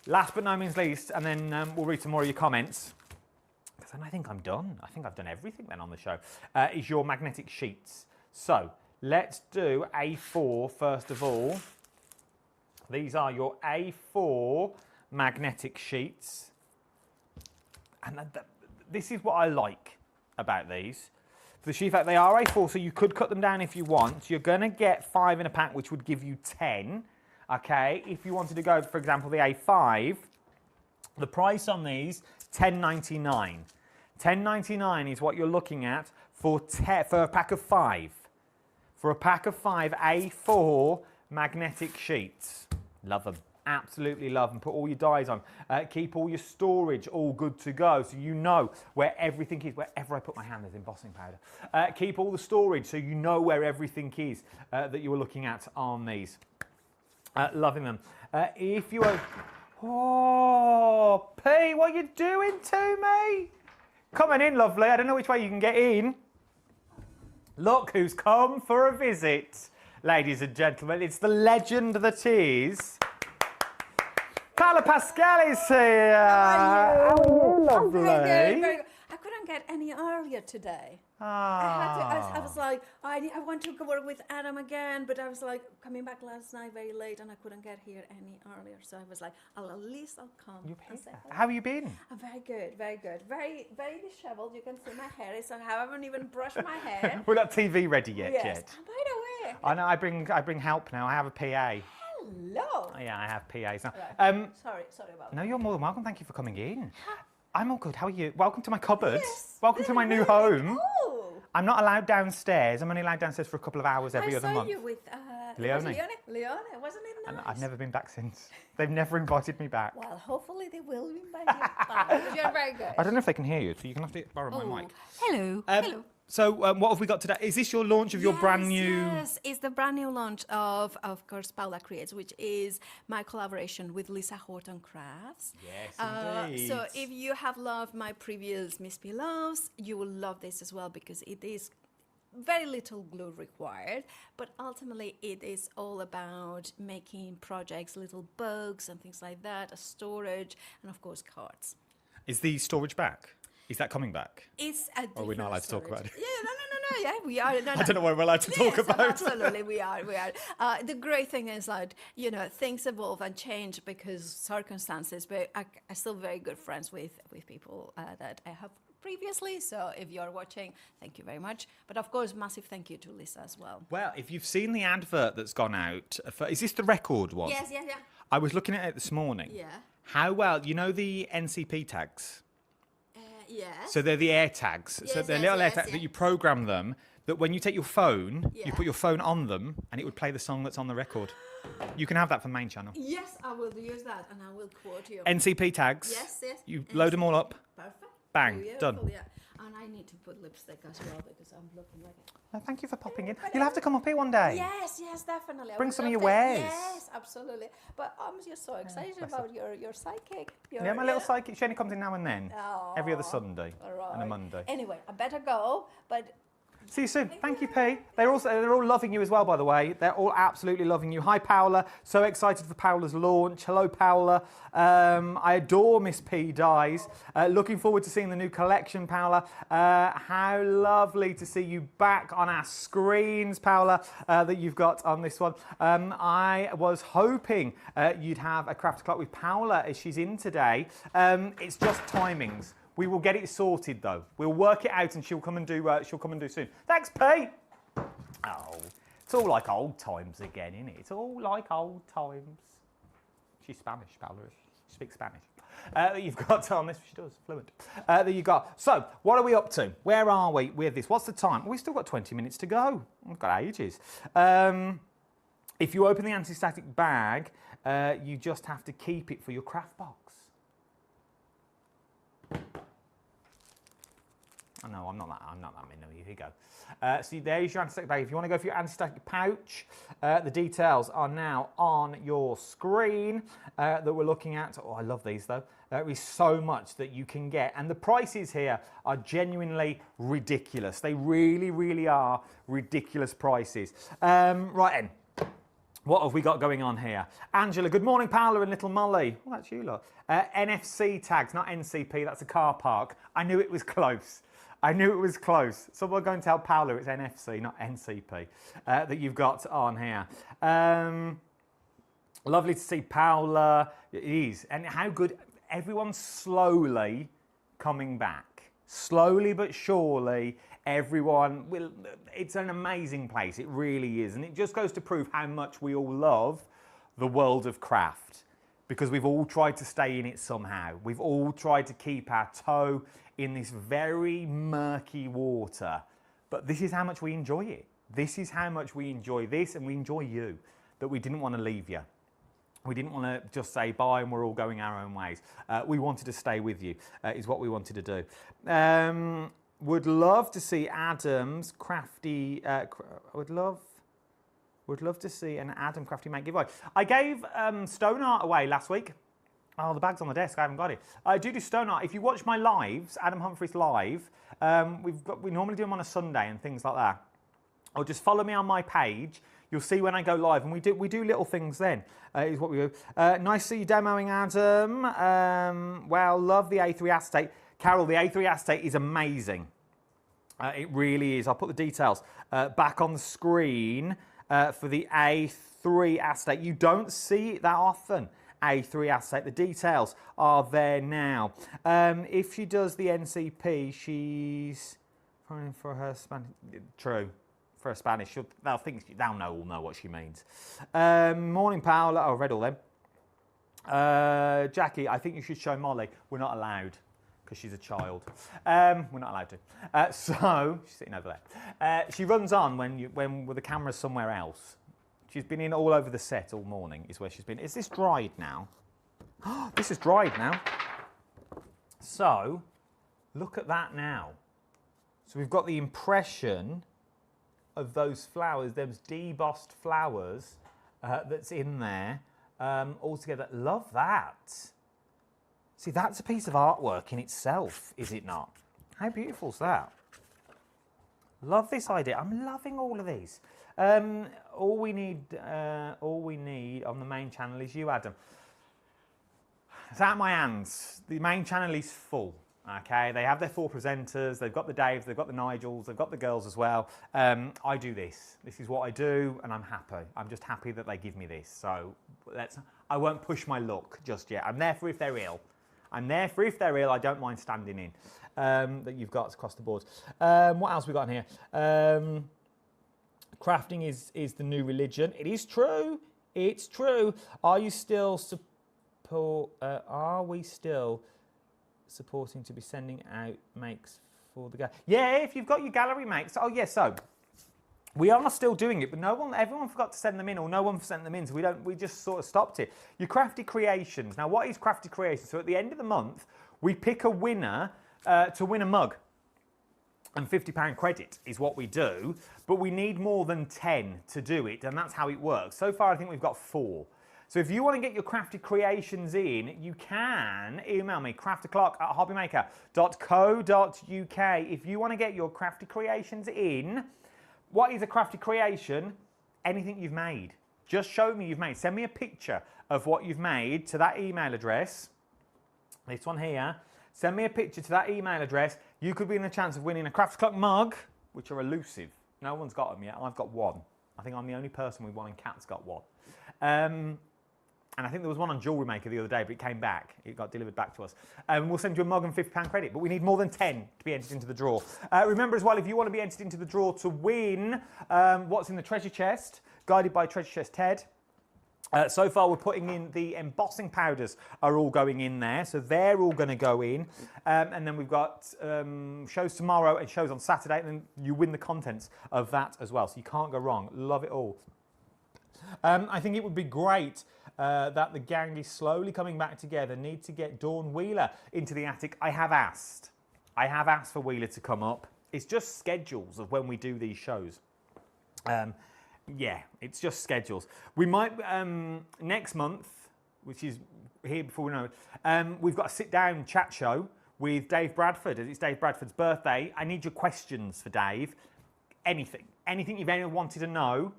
Last but no means least, and then we'll read some more of your comments, because then I think I'm done. I think I've done everything then on the show, is your magnetic sheets. So let's do A4 first of all. These are your A4 magnetic sheets. And this is what I like about these. For the sheet fact, they are A4, so you could cut them down if you want. You're going to get 5 in a pack, which would give you 10. Okay, if you wanted to go, for example, the A5, the price on these, $10.99. $10.99 is what you're looking at for a pack of 5. For a pack of 5 A4 magnetic sheets. Love them. Absolutely love them. Put all your dies on. Keep all your storage all good to go, so you know where everything is. Wherever I put my hand, there's embossing powder. Keep all the storage so you know where everything is that you were looking at on these. Loving them. If you are... Oh, P, what are you doing to me? Coming in, lovely. I don't know which way you can get in. Look who's come for a visit, ladies and gentlemen. It's the legend that is... Paola Pascal is here. How are you? Lovely. Very good, very good. I couldn't get any earlier today. Ah. I was like, I want to work with Adam again, but I was like coming back last night very late and I couldn't get here any earlier. So I was like, at least I'll come. And say hello. How have you been? I'm very good, very good. Very, very disheveled. You can see my hair is, so I haven't even brushed my hair. We're not TV ready yet. Yes. Yet. And by the way. I know. I bring help now. I have a PA. Hello. Yeah, I have PAs now. Right. Sorry about that. No, you're more than welcome. Thank you for coming in. I'm all good. How are you? Welcome to my cupboard. Yes, Welcome to my new home. Oh. I'm not allowed downstairs. I'm only allowed downstairs for a couple of hours every other month. I saw you with Leone. Leone, wasn't it nice? And I've never been back since. They've never invited me back. Well, hopefully they will invite you back because you're very good. I don't know if they can hear you, so you're going to have to borrow my mic. Hello. Hello. So what have we got today? Is this your launch of your brand new... Yes, it's the brand new launch of course, Paola Creates, which is my collaboration with Lisa Horton Crafts. Yes, indeed. So if you have loved my previous Miss P Loves, you will love this as well because it is very little glue required, but ultimately it is all about making projects, little bugs and things like that, a storage, and of course cards. Is the storage back? Is that coming back? It's a Or we're not allowed to talk about it? Yeah, no. Yeah, we are. No, I don't know what we're allowed to talk about. Absolutely, we are. The great thing is that, things evolve and change because circumstances, but I'm still very good friends with people that I have previously. So if you're watching, thank you very much. But of course, massive thank you to Lisa as well. Well, if you've seen the advert that's gone out, is this the record one? Yes. I was looking at it this morning. Yeah. How well, the NCP tags? Yes. So they're the air tags. So they're little air tags that you program them, that when you take your phone, you put your phone on them and it would play the song that's on the record. You can have that for the main channel. Yes, I will use that and I will quote you. NCP tags. Yes. You load them all up. Perfect. Bang, Beautiful, done. Yeah. And I need to put lipstick as well because I'm looking like it. Oh, thank you for popping in. You'll have to come up here one day. Yes, definitely. Bring some of your wares. Yes, absolutely. But I'm just so excited about your sidekick. Yeah, my little psychic. She only comes in now and then. Oh, Every other Sunday right. and a Monday. Anyway, I better go, but... See you soon. Thank you, P. They're all loving you as well, by the way. They're all absolutely loving you. Hi, Paola. So excited for Paola's launch. Hello, Paola. I adore Miss P Dies. Looking forward to seeing the new collection, Paola. How lovely to see you back on our screens, Paola, that you've got on this one. I was hoping you'd have a craft o'clock with Paola as she's in today. It's just timings. We will get it sorted though. We'll work it out and she'll come and do soon. Thanks, Pete. Oh, it's all like old times again, isn't it? It's all like old times. She's Spanish, Paola. She speaks Spanish. You've got on this, she does, fluent. There you go. So, what are we up to? Where are we with this? What's the time? We've still got 20 minutes to go. We've got ages. If you open the anti-static bag, you just have to keep it for your craft box. Oh, no, I'm not that minnow. Here you go. See, there's your anti-static bag. If you want to go for your anti-static pouch, the details are now on your screen that we're looking at. Oh, I love these though. There is so much that you can get, and the prices here are genuinely ridiculous. They really, really are ridiculous prices. Right then. What have we got going on here? Angela, good morning, Paola and little Molly. Oh, that's you lot. NFC tags, not NCP, that's a car park. I knew it was close. Someone go and tell Paola it's NFC, not NCP, that you've got on here. Lovely to see Paola. It is. And how good, everyone's slowly coming back. Slowly but surely, everyone will. It's an amazing place, it really is. And it just goes to prove how much we all love the world of craft, because we've all tried to stay in it somehow. We've all tried to keep our toe in this very murky water, but this is how much we enjoy it. This is how much we enjoy this, and we enjoy you, that we didn't want to leave you. We didn't want to just say bye and we're all going our own ways. We wanted to stay with you, is what we wanted to do. Would love to see Adam's crafty, would love to see an Adam Crafty Mate giveaway. I gave stone art away last week. Oh, the bag's on the desk, I haven't got it. I do stone art. If you watch my lives, Adam Humphries Live, we normally do them on a Sunday and things like that. or just follow me on my page. You'll see when I go live, and we do little things then, is what we do. Nice to see you demoing, Adam. Well, love the A3 acetate. Carol, the A3 acetate is amazing. It really is. I'll put the details back on the screen for the A3 acetate. You don't see it that often, A3 acetate. The details are there now. If she does the NCP, she's trying for her Spanish. True. For a Spanish, they'll know what she means. Morning, Paola. Oh, I read all them. Jackie, I think you should show Molly. We're not allowed because she's a child. We're not allowed to. So she's sitting over there. She runs on when with the camera's somewhere else. She's been in all over the set all morning. Is where she's been. Is this dried now? This is dried now. So look at that now. So we've got the impression of those flowers, those debossed flowers that's in there all together. Love that. See, that's a piece of artwork in itself, is it not? How beautiful is that? Love this idea. I'm loving all of these. All we need on the main channel is you, Adam. It's out of my hands. The main channel is full. Okay, they have their 4 presenters, they've got the Daves, they've got the Nigels, they've got the girls as well. I do this. This is what I do, and I'm happy. I'm just happy that they give me this. So I won't push my luck just yet. I'm there for if they're ill. I'm there for if they're ill. I don't mind standing in. That you've got across the board. What else we got in here? Crafting is the new religion. It is true. It's true. Are you still Are we still supporting to be sending out makes for the gallery? Yeah, if you've got your gallery makes. Oh yeah, so we are still doing it, but everyone forgot to send them in, or no one sent them in, so we just sort of stopped it. Your crafty creations. Now, what is crafty creations? So at the end of the month, we pick a winner to win a mug, and £50 credit is what we do, but we need more than 10 to do it, and that's how it works. So far, I think we've got 4. So if you want to get your crafty creations in, you can email me, craftyclock@hobbymmaker.co.uk. If you want to get your crafty creations in, what is a crafty creation? Anything you've made. Just show me you've made. Send me a picture of what you've made to that email address. This one here. Send me a picture to that email address. You could be in the chance of winning a Crafty Clock mug, which are elusive. No one's got them yet. I've got one. I think I'm the only person with one, and Kat's got one. And I think there was one on Jewelry Maker the other day, but it came back. It got delivered back to us. We'll send you a mug and £50 credit, but we need more than 10 to be entered into the draw. Remember as well, if you want to be entered into the draw to win what's in the treasure chest, guided by Treasure Chest Ted. So far, we're putting in the embossing powders are all going in there. So they're all going to go in. And then we've got shows tomorrow and shows on Saturday. And then you win the contents of that as well. So you can't go wrong. Love it all. I think it would be great that the gang is slowly coming back together. Need to get Dawn Wheeler into the attic. I have asked for Wheeler to come up. It's just schedules of when we do these shows. Yeah, it's just schedules. We might, next month, which is here before we know it, we've got a sit-down chat show with Dave Bradford. It's Dave Bradford's birthday. I need your questions for Dave. Anything you've ever wanted to know.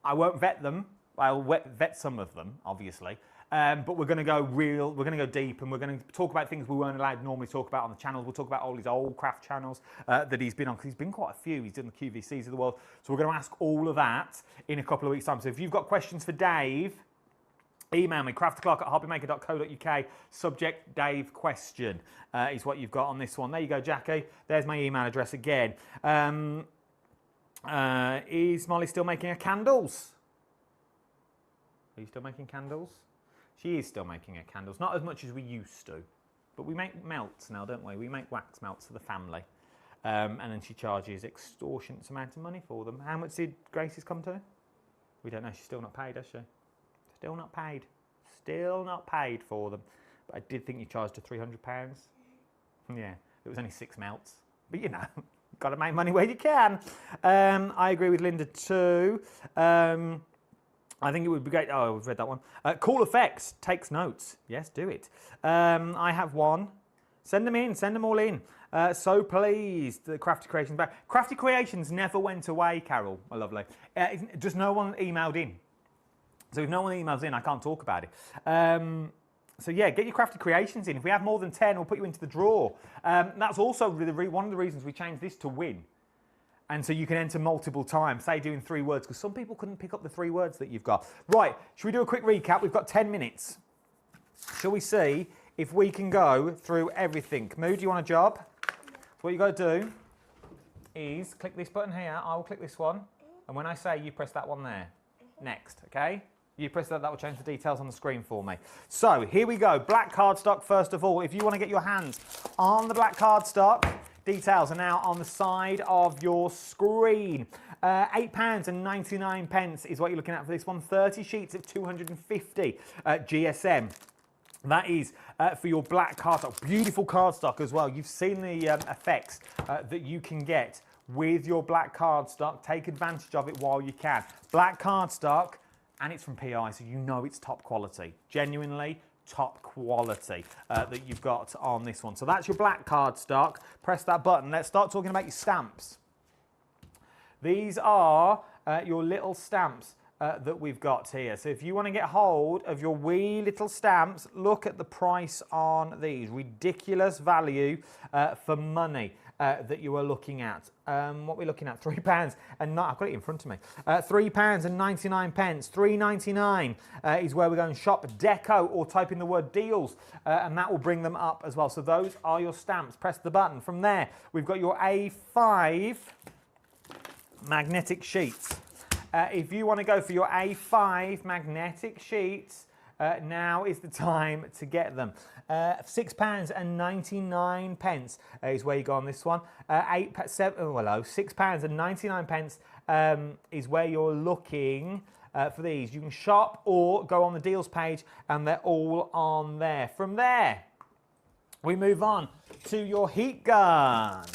I won't vet them. I'll vet some of them, obviously. But we're going to go real, we're going to go deep, and we're going to talk about things we weren't allowed to normally talk about on the channels. We'll talk about all his old craft channels that he's been on, because he's been quite a few. He's done the QVCs of the world. So we're going to ask all of that in a couple of weeks' time. So if you've got questions for Dave, email me, craftyclock@hobbymaker.co.uk. Subject, Dave question is what you've got on this one. There you go, Jackie. There's my email address again. Is Molly still making her candles? Are you still making candles? She is still making her candles. Not as much as we used to. But we make melts now, don't we? We make wax melts for the family. And then she charges extortionate amount of money for them. How much did Gracie's come to? We don't know. She's still not paid, has she? Still not paid. Still not paid for them. But I did think you charged her £300. Yeah, it was only 6 melts. But you know, got to make money where you can. I agree with Linda too. I think it would be great. Oh, we've read that one. Cool Effects takes notes. Yes, do it. I have one. Send them in, send them all in. So pleased the Crafty Creations back. Crafty Creations never went away, Carol, my lovely. Just no one emailed in. So if no one emails in, I can't talk about it. So yeah, get your Crafty Creations in. If we have more than 10, we'll put you into the draw. That's also one of the reasons we changed this to win. And so you can enter multiple times, say doing 3 words, because some people couldn't pick up the 3 words that you've got. Right, should we do a quick recap? We've got 10 minutes. Shall we see if we can go through everything? Moo, do you want a job? So what you got to do is click this button here. I will click this one. And when I say, you press that one there. Next, okay? You press that, that will change the details on the screen for me. So here we go. Black cardstock, first of all. If you want to get your hands on the black cardstock, details are now on the side of your screen. £8.99 is what you're looking at for this one. 30 sheets of 250 GSM. That is for your black cardstock. Beautiful cardstock as well. You've seen the effects that you can get with your black cardstock. Take advantage of it while you can. Black cardstock, and it's from PI, so you know it's top quality. Genuinely top quality that you've got on this one. So that's your black cardstock. Press that button. Let's start talking about your stamps. These are your little stamps that we've got here. So if you want to get hold of your wee little stamps, look at the price on these. Ridiculous value for money that you are looking at. What we're looking at, £3 and I've got it in front of me. £3.99. £3.99 is where we're going. Shop Deco or type in the word deals and that will bring them up as well. So those are your stamps. Press the button. From there, we've got your A5 magnetic sheets. If you want to go for your A5 magnetic sheets, now is the time to get them. £6.99 is where you go on this one. £6.99 is where you're looking for these. You can shop or go on the deals page and they're all on there. From there, we move on to your heat gun.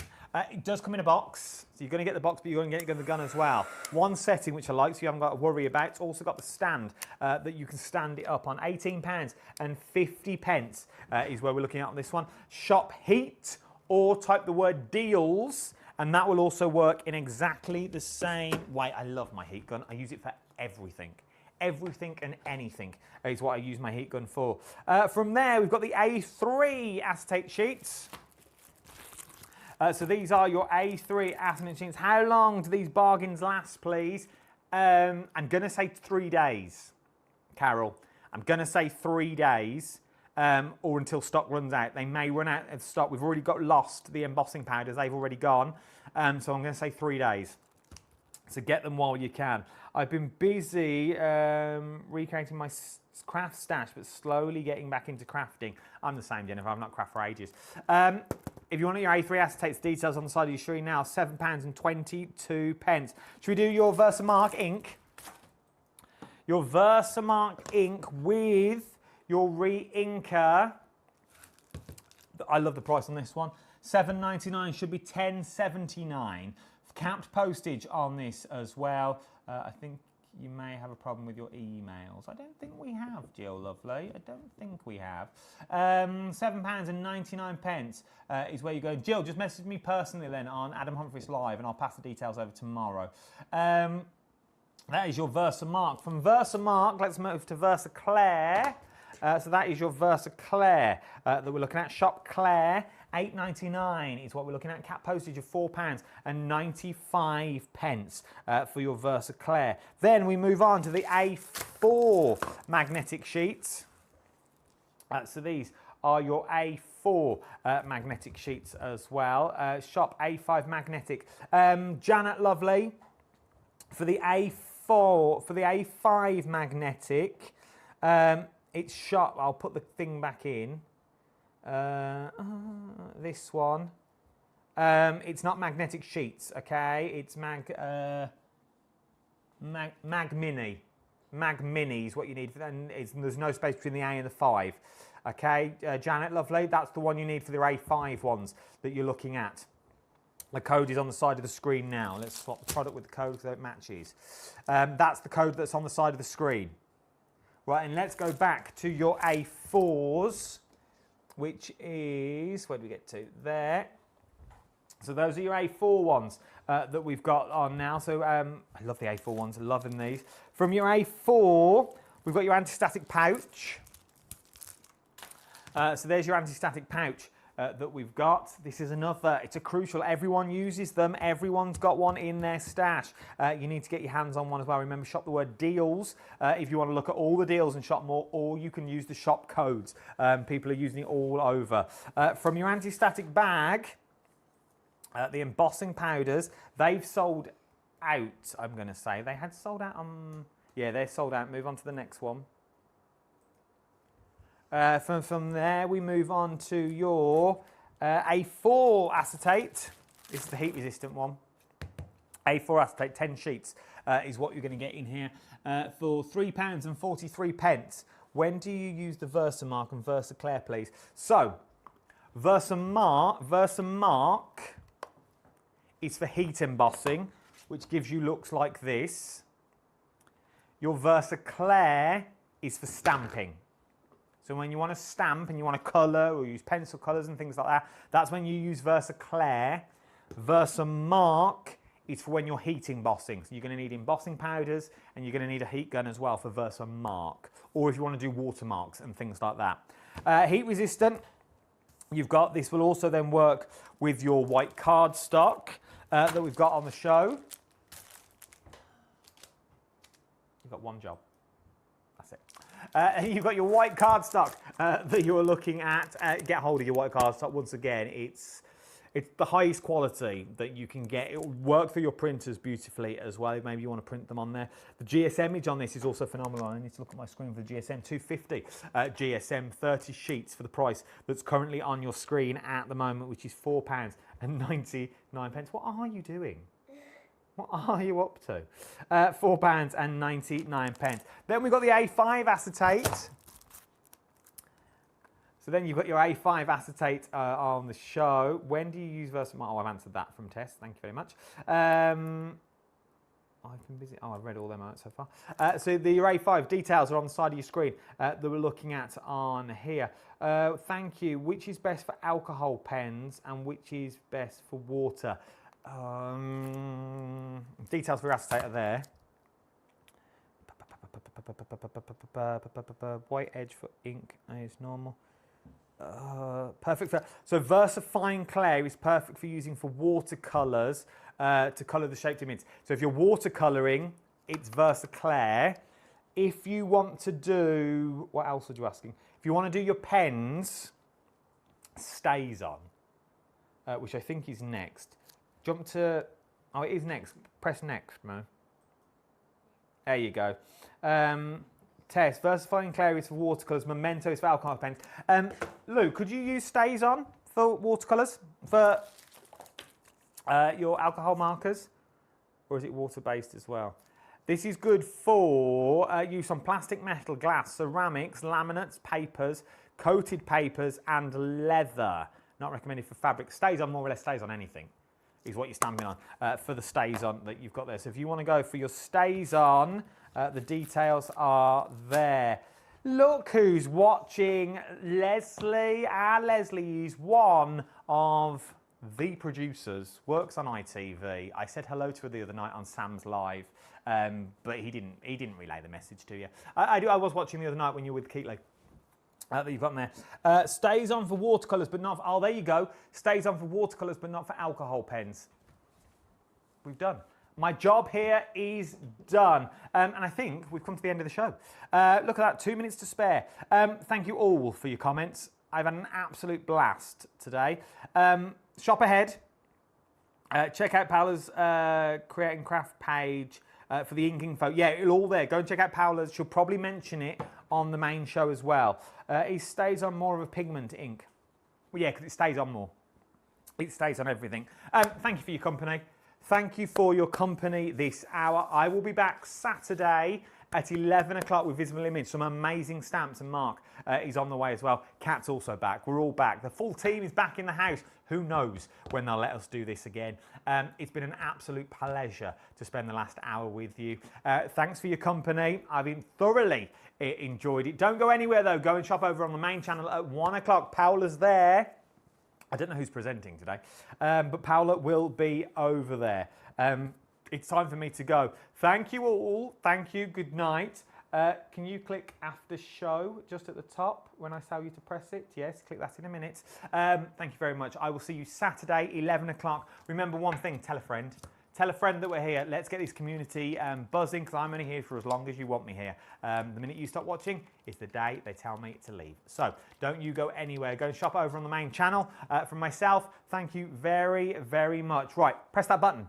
It does come in a box, so you're going to get the box, but you're going to get the gun as well. One setting which I like, so you haven't got to worry about. It's also got the stand that you can stand it up on. £18.50 is where we're looking at on this one. Shop heat or type the word deals, and that will also work in exactly the same way. I love my heat gun. I use it for everything. Everything and anything is what I use my heat gun for. From there, we've got the A3 acetate sheets. So these are your A3 acetate sheets. How long do these bargains last, please? I'm going to say 3 days, Carol. I'm going to say 3 days or until stock runs out. They may run out of stock. We've already got lost the embossing powders. They've already gone. So I'm going to say 3 days. So get them while you can. I've been busy recreating my craft stash, but slowly getting back into crafting. I'm the same, Jennifer. I've not crafted for ages. If you want your A3 acetates, details on the side of your screen now, £7.22. Should we do your Versamark ink? Your Versamark ink with your re-inker. I love the price on this one. £7.99 should be £10.79. Capped postage on this as well. I think you may have a problem with your emails. I don't think we have, Jill, lovely. I don't think we have. £7.99 is where you go. Jill, just message me personally then on Adam Humphries Live and I'll pass the details over tomorrow. That is your Versamark. From Versamark, let's move to Versaclair. So that is your Versaclair that we're looking at. Shop Claire. £8.99 is what we're looking at. Cap postage of £4.95 for your Versaclair. Then we move on to the A4 magnetic sheets. So these are your A4 magnetic sheets as well. Shop A5 magnetic. Janet Lovely, for the A5 magnetic, it's shop. I'll put the thing back in. This one. It's not magnetic sheets, okay? It's Mag Mini. Mag Mini is what you need for that. And there's no space between the A and the 5. Okay, Janet, lovely. That's the one you need for the A5 ones that you're looking at. The code is on the side of the screen now. Let's swap the product with the code so it matches. That's the code that's on the side of the screen. Right, and let's go back to your A4s. which is, where do we get to? There. So those are your A4 ones that we've got on now. So I love the A4 ones, loving these. From your A4, we've got your anti-static pouch. So there's your anti-static pouch that we've got. This is another, it's a crucial, everyone uses them. Everyone's got one in their stash. You need to get your hands on one as well. Remember, shop the word deals if you want to look at all the deals and shop more, or you can use the shop codes. People are using it all over. From your anti-static bag, the embossing powders, they've sold out, I'm going to say. They had sold out on, yeah, they're sold out. Move on to the next one. From there, we move on to your A4 acetate. This is the heat resistant one. A4 acetate, 10 sheets is what you're going to get in here for £3.43. When do you use the Versamark and Versaclair, please? So, Versamark is for heat embossing, which gives you looks like this. Your Versaclair is for stamping. So when you want to stamp and you want to colour or use pencil colours and things like that, that's when you use Versaclair. Versamark is for when you're heat embossing. So you're going to need embossing powders and you're going to need a heat gun as well for Versamark. Or if you want to do watermarks and things like that. Heat resistant, you've got, this will also then work with your white cardstock that we've got on the show. You've got one job. That's it. You've got your white cardstock that you're looking at. Get hold of your white cardstock. Once again, it's the highest quality that you can get. It will work through your printers beautifully as well. Maybe you want to print them on there. The GSM image on this is also phenomenal. I need to look at my screen for the GSM 250 GSM 30 sheets for the price that's currently on your screen at the moment, which is £4.99. What are you doing? What are you up to? £4.99. Then we've got the A5 acetate. So then you've got your A5 acetate on the show. When do you use Versamark? Oh, I've answered that from Tess. Thank you very much. I've been busy. Oh, I've read all them out so far. So your A5 details are on the side of your screen that we're looking at on here. Thank you. Which is best for alcohol pens and which is best for water? Details for your acetate are there. White edge for ink is normal. Perfect for, so VersaFine Clay is perfect for using for watercolours to colour the shaped image. So if you're watercolouring, it's Versaclair. If you want to do, what else are you asking? If you want to do your pens, StazOn, which I think is next. Jump to, oh, it is next. Press next, Mo. There you go. Tess, VersaFine Clay is for watercolours, Memento is for alcohol pens. Lou, could you use StazOn for watercolours, for your alcohol markers? Or is it water-based as well? This is good for use on plastic, metal, glass, ceramics, laminates, papers, coated papers, and leather. Not recommended for fabric. StazOn more or less stays on anything, is what you're stamping on for the StazOn that you've got there. So if you want to go for your StazOn, the details are there. Look who's watching. Leslie. Leslie is one of the producers, works on ITV. I said hello to her the other night on Sam's Live, but he didn't relay the message to you. I was watching the other night when you were with Keatley. That you've got in there. StazOn for watercolours, but not for, oh, there you go. StazOn for watercolours, but not for alcohol pens. We've done. My job here is done. And I think we've come to the end of the show. Look at that, 2 minutes to spare. Thank you all for your comments. I've had an absolute blast today. Shop ahead. Check out Paola's Create and Craft page for the ink info. Yeah, it'll all there. Go and check out Paola's. She'll probably mention it on the main show as well. It stays on more of a pigment ink. Well, yeah, because it stays on more. It stays on everything. Thank you for your company. Thank you for your company this hour. I will be back Saturday at 11 o'clock with Visible Image. Some amazing stamps, and Mark is on the way as well. Kat's also back. We're all back. The full team is back in the house. Who knows when they'll let us do this again. It's been an absolute pleasure to spend the last hour with you. Thanks for your company. I've been thoroughly enjoyed it. Don't go anywhere though. Go and shop over on the main channel at 1 o'clock. Paola's there. I don't know who's presenting today, but Paola will be over there. It's time for me to go. Thank you all. Thank you. Good night. Can you click after show just at the top when I tell you to press it? Yes, click that in a minute. Thank you very much. I will see you Saturday, 11 o'clock. Remember one thing, tell a friend. Tell a friend that we're here. Let's get this community buzzing, because I'm only here for as long as you want me here. The minute you stop watching is the day they tell me to leave. So don't you go anywhere. Go and shop over on the main channel. From myself, thank you very, very much. Right, press that button.